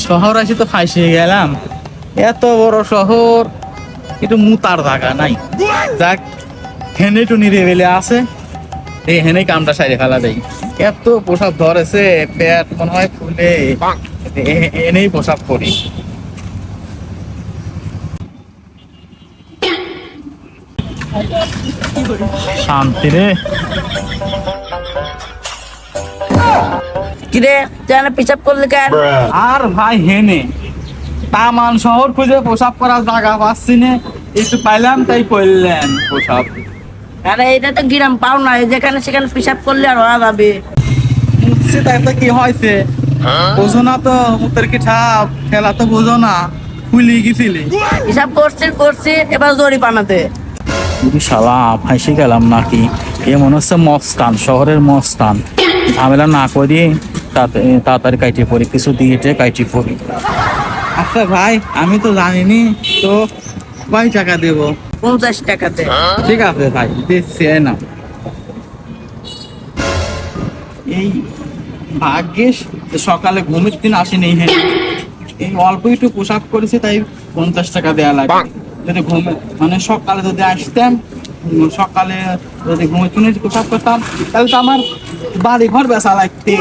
শহর আসি তো ফাঁসিয়ে গেলাম। এত বড় শহর, একটু মুতার জায়গা নাই। যাক, হেনে টু নিরিবিলি আছে, এই হেনে কামটা সাইডে ফেলা দেয়। এত প্রসাব ধরেছে, পেট মনে হয় ফুলে, এনেই প্রসাব করি। শান্তি রে। কিরে তুই পিসাব করলি কেন? আর ভাই হেনে তামান শহর খুঁজে প্রসাব করার জায়গা পাচ্ছি না, একটু পাইলাম তাই করলেন প্রসাব। আরে এটা তো গ্রাম পাও না, যেখানে সেখানে পিসাব করলে আর ওরা যাবে। মুছছি তাই তো কি হয়েছে, বোঝো না তো মুতের কি ঠাপ খেলা তো বোঝো না, ফুলি গেছিলি। পিসাব করছি এবার জরিমানাতে। শালা ফাঁসি গেলাম নাকি? এ মনে হচ্ছে মস্তান, শহরের মস্তান। ঝামেলা না করি তাড়াতাড়ি কাইটে পড়ি, কিছু দিয়ে কাইটে পড়ি। আচ্ছা ভাই, আমি তো জানিনি তো, কয় টাকা দেবো? 50 টাকাতে। ঠিক আছে ভাই, দিচ্ছি, না এই ভাগ্যিস সকালে ঘুমের দিন আসেনি। হ্যাঁ, এই অল্প একটু পোশাক করেছে তাই 50 টাকা দেওয়া লাগে। যদি ঘুমে মানে সকালে যদি আসতাম, সকালে যদি ঘুমের দিনে পোশাক করতাম, তাহলে তো আমার বাড়ি ঘর বেচা লাগতে।